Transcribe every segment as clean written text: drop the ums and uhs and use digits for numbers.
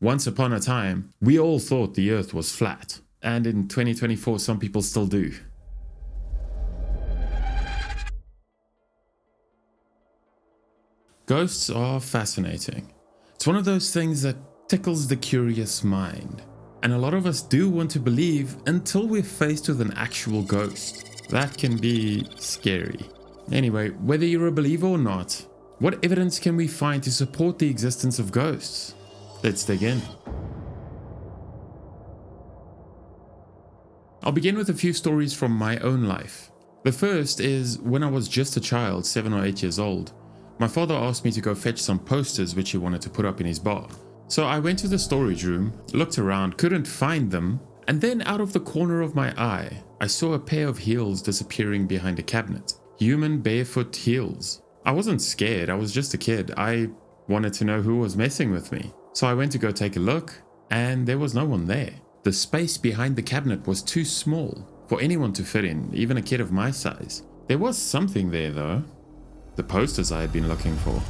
Once upon a time, we all thought the earth was flat. And in 2024, some people still do. Ghosts are fascinating. It's one of those things that tickles the curious mind. And a lot of us do want to believe until we're faced with an actual ghost. That can be scary. Anyway, whether you're a believer or not, what evidence can we find to support the existence of ghosts? Let's dig in. I'll begin with a few stories from my own life. The first is when I was just a child, 7 or 8 years old. My father asked me to go fetch some posters which he wanted to put up in his bar. So I went to the storage room, looked around, couldn't find them, and then out of the corner of my eye, I saw a pair of heels disappearing behind a cabinet. Human barefoot heels. I wasn't scared, I was just a kid. I wanted to know who was messing with me. So I went to go take a look, and there was no one there. The space behind the cabinet was too small for anyone to fit in, even a kid of my size. There was something there though. The posters I had been looking for.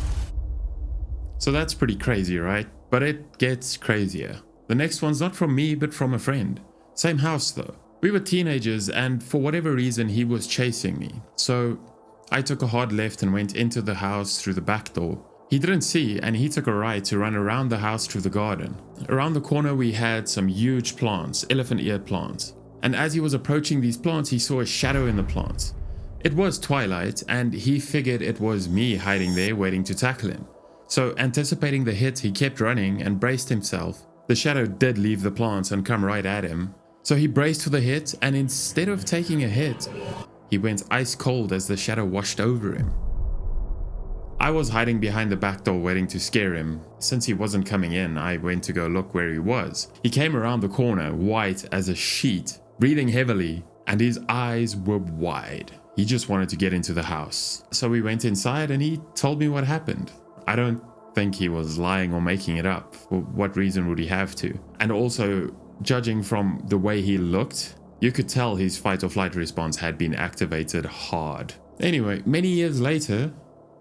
So that's pretty crazy, right? But it gets crazier. The next one's not from me, but from a friend. Same house though. We were teenagers and for whatever reason he was chasing me. So I took a hard left and went into the house through the back door. He didn't see and he took a right to run around the house through the garden. Around the corner we had some huge plants, elephant ear plants. And as he was approaching these plants, he saw a shadow in the plants. It was twilight and he figured it was me hiding there waiting to tackle him. So anticipating the hit, he kept running and braced himself. The shadow did leave the plants and come right at him. So he braced for the hit and instead of taking a hit, he went ice cold as the shadow washed over him. I was hiding behind the back door waiting to scare him. Since he wasn't coming in, I went to go look where he was. He came around the corner, white as a sheet, breathing heavily, and his eyes were wide. He just wanted to get into the house. So we went inside and he told me what happened. I don't think he was lying or making it up. For what reason would he have to? And also, judging from the way he looked, you could tell his fight or flight response had been activated hard. Anyway, many years later,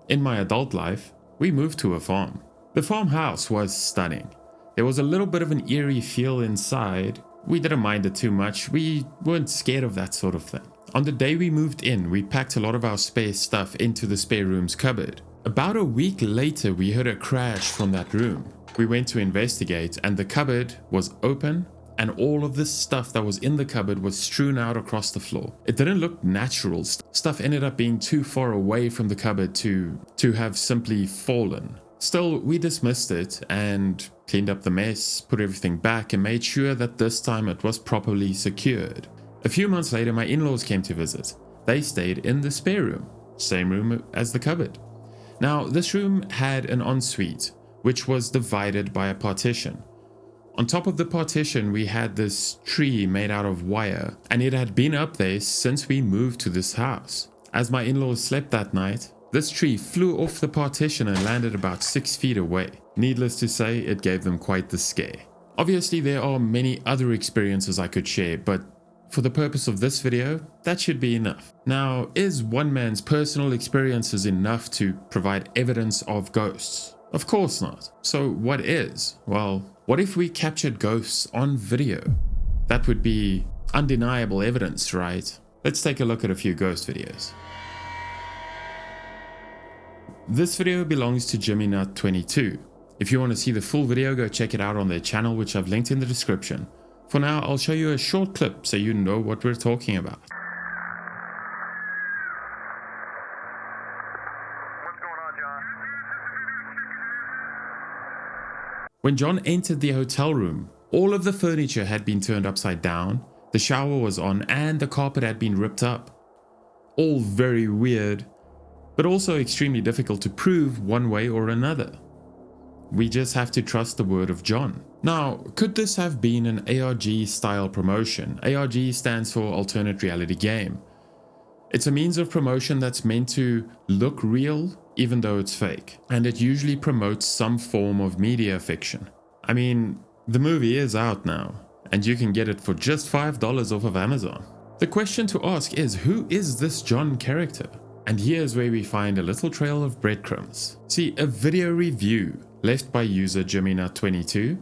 in my adult life, we moved to a farm. The farmhouse was stunning. There was a little bit of an eerie feel inside. We didn't mind it too much. We weren't scared of that sort of thing. On the day we moved in, we packed a lot of our spare stuff into the spare room's cupboard. About a week later, we heard a crash from that room. We went to investigate and the cupboard was open and all of the stuff that was in the cupboard was strewn out across the floor. It didn't look natural. Stuff ended up being too far away from the cupboard to have simply fallen. Still, we dismissed it and cleaned up the mess, put everything back and made sure that this time it was properly secured. A few months later, my in-laws came to visit. They stayed in the spare room, same room as the cupboard. Now, this room had an ensuite, which was divided by a partition. On top of the partition, we had this tree made out of wire, and it had been up there since we moved to this house. As my in-laws slept that night, this tree flew off the partition and landed about 6 feet away. Needless to say, it gave them quite the scare. Obviously, there are many other experiences I could share, but for the purpose of this video, that should be enough. Now, is one man's personal experiences enough to provide evidence of ghosts? Of course not. So what is? Well, what if we captured ghosts on video? That would be undeniable evidence, right? Let's take a look at a few ghost videos. This video belongs to JimmyNut22. If you want to see the full video, go check it out on their channel, which I've linked in the description. For now, I'll show you a short clip so you know what we're talking about. What's going on, John? When John entered the hotel room, all of the furniture had been turned upside down, the shower was on, and the carpet had been ripped up. All very weird, but also extremely difficult to prove one way or another. We just have to trust the word of John. Now, could this have been an ARG style promotion? ARG stands for Alternate Reality Game. It's a means of promotion that's meant to look real even though it's fake, and it usually promotes some form of media fiction. I mean, the movie is out now, and you can get it for just $5 off of Amazon. The question to ask is, who is this John character? And here's where we find a little trail of breadcrumbs. See, a video review left by user JimmyNut22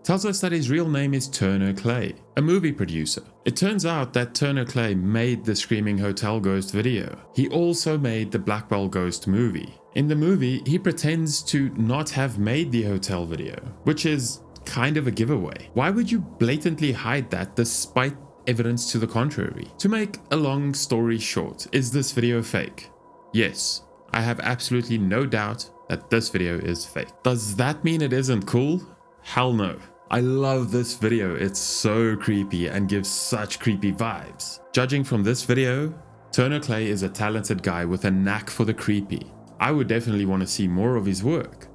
tells us that his real name is Turner Clay, a movie producer. It turns out that Turner Clay made the Screaming Hotel Ghost video. He also made the Blackwell Ghost movie. In the movie, he pretends to not have made the hotel video, which is kind of a giveaway. Why would you blatantly hide that despite evidence to the contrary? To make a long story short, is this video fake? Yes, I have absolutely no doubt that this video is fake. Does that mean it isn't cool? Hell no. I love this video. It's so creepy and gives such creepy vibes. Judging from this video, Turner Clay is a talented guy with a knack for the creepy. I would definitely want to see more of his work,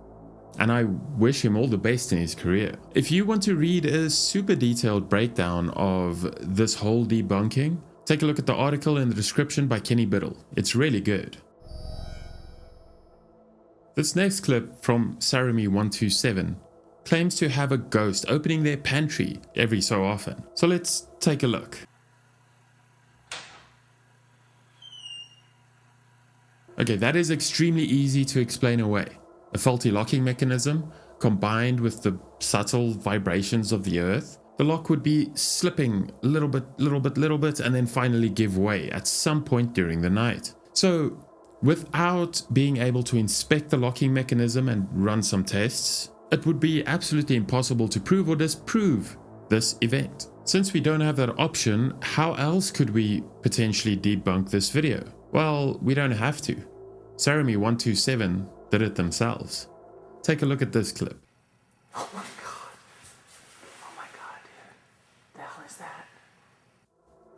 and I wish him all the best in his career. If you want to read a super detailed breakdown of this whole debunking, take a look at the article in the description by Kenny Biddle. It's really good. This next clip from Sarami127 claims to have a ghost opening their pantry every so often. So let's take a look. Okay, that is extremely easy to explain away. A faulty locking mechanism combined with the subtle vibrations of the earth, the lock would be slipping little bit, and then finally give way at some point during the night. So without being able to inspect the locking mechanism and run some tests, it would be absolutely impossible to prove or disprove this event. Since we don't have that option, how else could we potentially debunk this video? Well, we don't have to. Sarami127 did it themselves. Take a look at this clip. Oh my god. Oh my god, dude. The hell is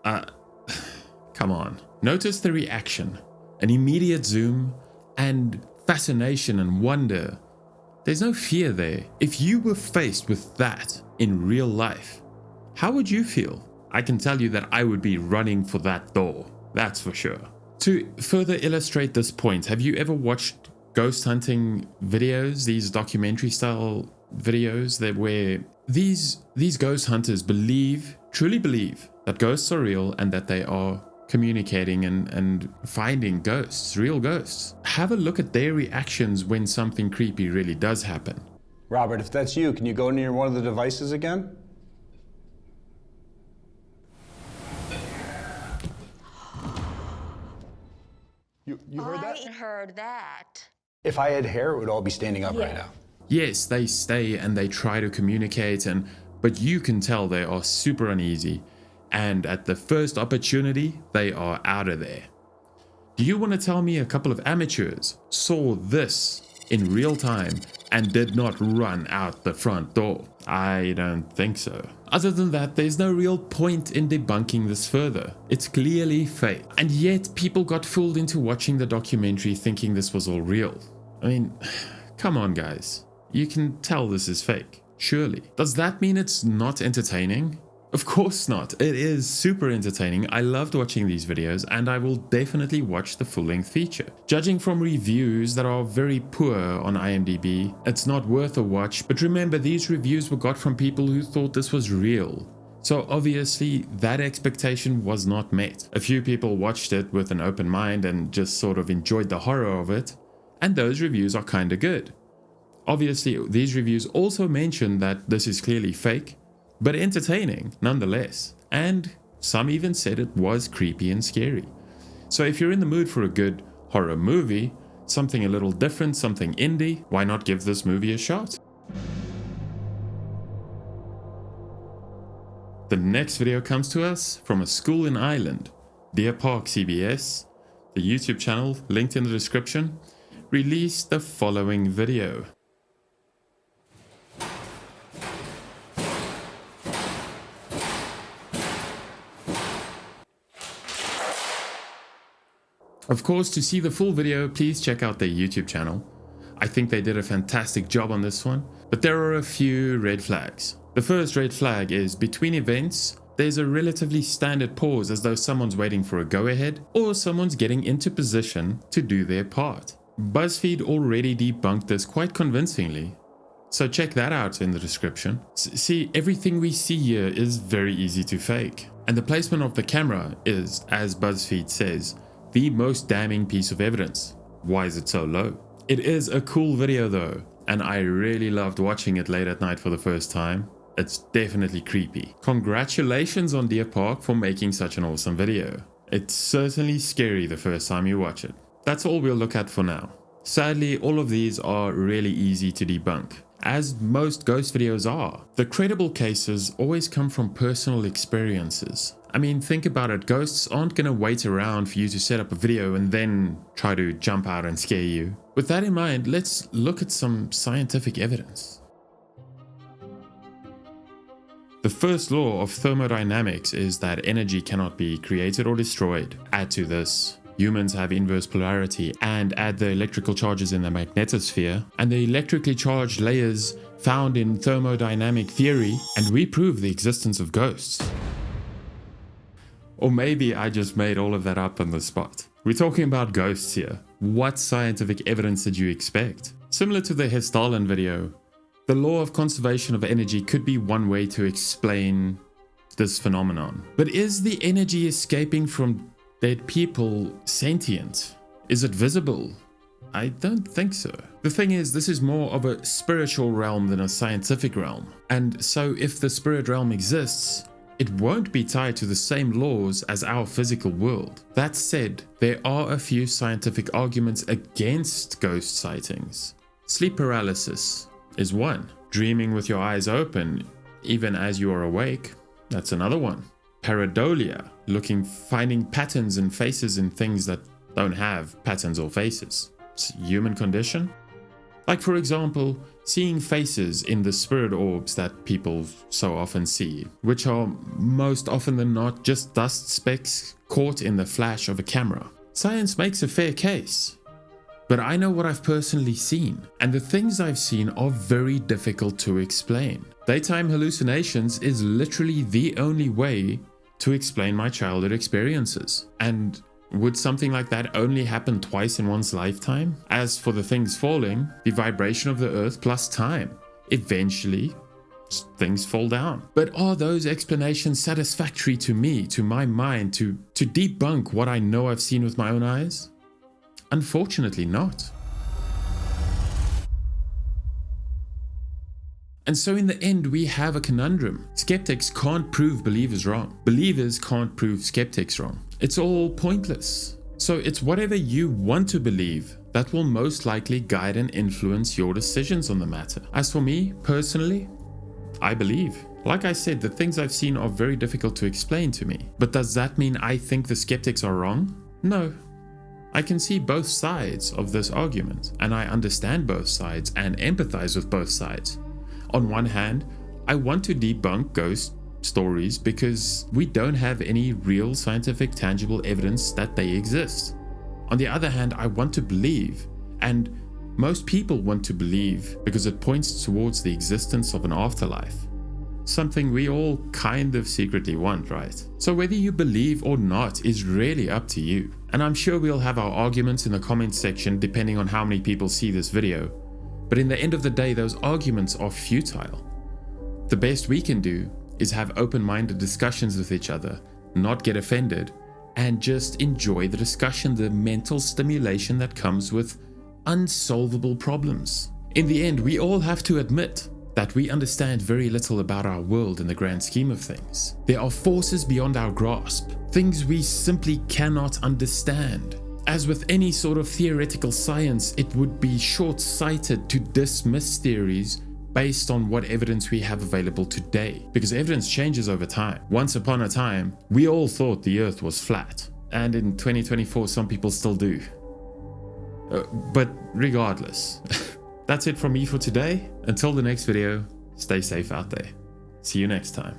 that? Come on. Notice the reaction, an immediate zoom, and fascination and wonder. There's no fear there. If you were faced with that in real life, how would you feel? I can tell you that I would be running for that door. That's for sure. To further illustrate this point, have you ever watched ghost hunting videos, these documentary style videos where these ghost hunters truly believe that ghosts are real and that they are communicating and finding ghosts, real ghosts? Have a look at their reactions when something creepy really does happen. Robert, if that's you, can you go near one of the devices again? You heard that? I heard that. If I had hair, it would all be standing up right now. Yes, they stay and they try to communicate, but you can tell they are super uneasy, and at the first opportunity, they are out of there. Do you want to tell me a couple of amateurs saw this in real time and did not run out the front door? I don't think so. Other than that, there's no real point in debunking this further. It's clearly fake. And yet people got fooled into watching the documentary thinking this was all real. I mean, come on guys. You can tell this is fake, surely. Does that mean it's not entertaining? Of course not. It is super entertaining. I loved watching these videos and I will definitely watch the full-length feature. Judging from reviews that are very poor on IMDb, it's not worth a watch, but remember these reviews were got from people who thought this was real. So obviously that expectation was not met. A few people watched it with an open mind and just sort of enjoyed the horror of it, and those reviews are kinda good. Obviously these reviews also mention that this is clearly fake, but entertaining nonetheless, and some even said it was creepy and scary. So if you're in the mood for a good horror movie, something a little different, something indie, why not give this movie a shot? The next video comes to us from a school in Ireland. Deer Park CBS, the YouTube channel linked in the description, released the following video. Of course, to see the full video, please check out their YouTube channel. I think they did a fantastic job on this one, but there are a few red flags. The first red flag is between events, there's a relatively standard pause as though someone's waiting for a go-ahead or someone's getting into position to do their part. BuzzFeed already debunked this quite convincingly, so check that out in the description. See, everything we see here is very easy to fake, and the placement of the camera is, as BuzzFeed says, the most damning piece of evidence. Why is it so low? It is a cool video though, and I really loved watching it late at night for the first time. It's definitely creepy. Congratulations on Deer Park for making such an awesome video. It's certainly scary the first time you watch it. That's all we'll look at for now. Sadly, all of these are really easy to debunk, as most ghost videos are. The credible cases always come from personal experiences. I mean, think about it, ghosts aren't gonna wait around for you to set up a video and then try to jump out and scare you. With that in mind, let's look at some scientific evidence. The first law of thermodynamics is that energy cannot be created or destroyed. Add to this, humans have inverse polarity, and add the electrical charges in the magnetosphere and the electrically charged layers found in thermodynamic theory, and we prove the existence of ghosts. Or maybe I just made all of that up on the spot. We're talking about ghosts here. What scientific evidence did you expect? Similar to the Hessdalen video, the law of conservation of energy could be one way to explain this phenomenon. But is the energy escaping from dead people sentient? Is it visible? I don't think so. The thing is, this is more of a spiritual realm than a scientific realm. And so if the spirit realm exists, it won't be tied to the same laws as our physical world. That said, there are a few scientific arguments against ghost sightings. Sleep paralysis is one. Dreaming with your eyes open, even as you are awake, that's another one. Pareidolia, finding patterns and faces in things that don't have patterns or faces. It's a human condition. Like, for example, seeing faces in the spirit orbs that people so often see, which are most often than not just dust specks caught in the flash of a camera. Science makes a fair case, but I know what I've personally seen, and the things I've seen are very difficult to explain. Daytime hallucinations is literally the only way to explain my childhood experiences. And would something like that only happen twice in one's lifetime? As for the things falling, the vibration of the earth plus time, eventually things fall down. But are those explanations satisfactory to me, to my mind, to debunk what I know I've seen with my own eyes? Unfortunately not. And so in the end, we have a conundrum. Skeptics can't prove believers wrong. Believers can't prove skeptics wrong. It's all pointless. So it's whatever you want to believe that will most likely guide and influence your decisions on the matter. As for me, personally, I believe. Like I said, the things I've seen are very difficult to explain to me. But does that mean I think the skeptics are wrong? No. I can see both sides of this argument, and I understand both sides and empathize with both sides. On one hand, I want to debunk ghost stories because we don't have any real scientific tangible evidence that they exist. On the other hand, I want to believe, and most people want to believe because it points towards the existence of an afterlife. Something we all kind of secretly want, right? So whether you believe or not is really up to you. And I'm sure we'll have our arguments in the comments section depending on how many people see this video. But in the end of the day, those arguments are futile. The best we can do is have open-minded discussions with each other, not get offended, and just enjoy the discussion, the mental stimulation that comes with unsolvable problems. In the end, we all have to admit that we understand very little about our world in the grand scheme of things. There are forces beyond our grasp, things we simply cannot understand. As with any sort of theoretical science, it would be short-sighted to dismiss theories based on what evidence we have available today, because evidence changes over time. Once upon a time, we all thought the earth was flat, and in 2024 some people still do. But regardless, that's it from me for today. Until the next video, stay safe out there. See you next time.